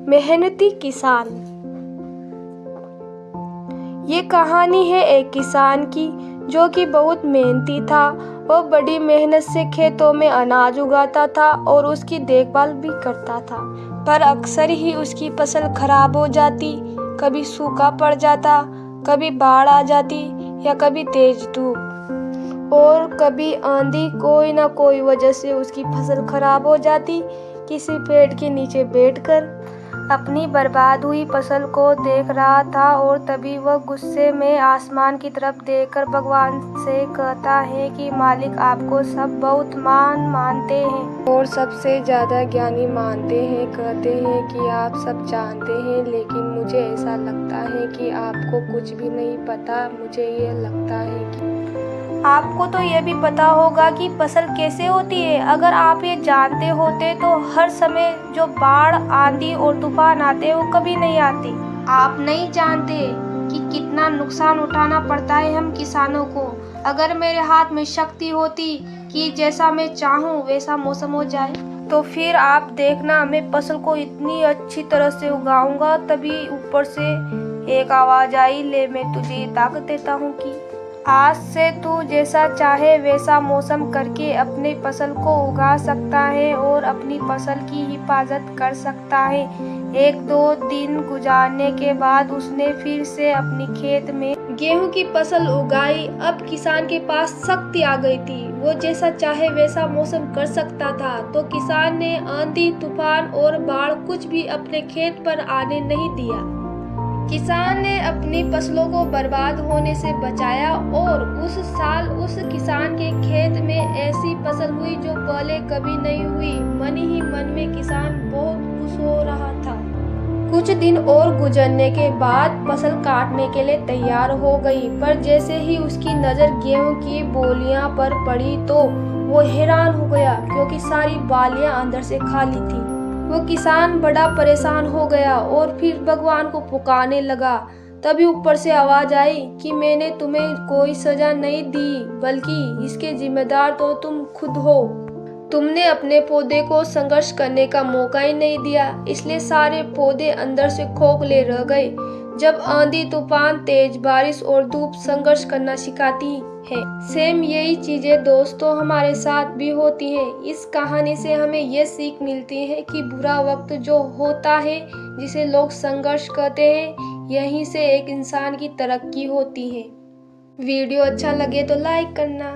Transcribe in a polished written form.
मेहनती किसान। ये कहानी है एक किसान की जो कि बहुत मेहनती था। वो बड़ी मेहनत से खेतों में अनाज उगाता था और उसकी देखभाल भी करता था, पर अक्सर ही उसकी फसल खराब हो जाती। कभी सूखा पड़ जाता, कभी बाढ़ आ जाती या कभी तेज धूप और कभी आंधी। कोई ना कोई वजह से उसकी फसल खराब हो जाती। किसी पेड़ के नीचे बैठकर अपनी बर्बाद हुई फसल को देख रहा था और तभी वह गुस्से में आसमान की तरफ देखकर भगवान से कहता है कि मालिक, आपको सब बहुत मानते हैं और सबसे ज़्यादा ज्ञानी मानते हैं। कहते हैं कि आप सब जानते हैं, लेकिन मुझे ऐसा लगता है कि आपको कुछ भी नहीं पता। मुझे ये लगता है कि आपको तो ये भी पता होगा कि फसल कैसे होती है। अगर आप ये जानते होते तो हर समय जो बाढ़, आंधी और तूफान आते हैं वो कभी नहीं आते। आप नहीं जानते कि कितना नुकसान उठाना पड़ता है हम किसानों को। अगर मेरे हाथ में शक्ति होती कि जैसा मैं चाहूँ वैसा मौसम हो जाए, तो फिर आप देखना, मैं फसल को इतनी अच्छी तरह से उगाऊंगा। तभी ऊपर से एक आवाज आई, ले मैं तुझे ये ताकत देता हूँ कि आज से तू जैसा चाहे वैसा मौसम करके अपनी फसल को उगा सकता है और अपनी फसल की हिफाजत कर सकता है। 1-2 दिन गुजारने के बाद उसने फिर से अपनी खेत में गेहूं की फसल उगाई। अब किसान के पास शक्ति आ गई थी, वो जैसा चाहे वैसा मौसम कर सकता था। तो किसान ने आंधी, तूफान और बाढ़ कुछ भी अपने खेत पर आने नहीं दिया। किसान ने अपनी फसलों को बर्बाद होने से बचाया और उस साल उस किसान के खेत में ऐसी फसल हुई जो पहले कभी नहीं हुई। मन ही मन में किसान बहुत खुश हो रहा था। कुछ दिन और गुजरने के बाद फसल काटने के लिए तैयार हो गई, पर जैसे ही उसकी नज़र गेहूं की बोलियां पर पड़ी तो वो हैरान हो गया, क्योंकि सारी बालियां अंदर से खाली थी। वो किसान बड़ा परेशान हो गया और फिर भगवान को पुकारने लगा। तभी ऊपर से आवाज आई कि मैंने तुम्हें कोई सजा नहीं दी, बल्कि इसके जिम्मेदार तो तुम खुद हो। तुमने अपने पौधे को संघर्ष करने का मौका ही नहीं दिया, इसलिए सारे पौधे अंदर से खोखले रह गए। जब आंधी, तूफान, तेज बारिश और धूप संघर्ष करना सिखाती है, सेम यही चीजें दोस्तों हमारे साथ भी होती हैं। इस कहानी से हमें ये सीख मिलती है कि बुरा वक्त जो होता है, जिसे लोग संघर्ष कहते हैं, यहीं से एक इंसान की तरक्की होती है। वीडियो अच्छा लगे तो लाइक करना।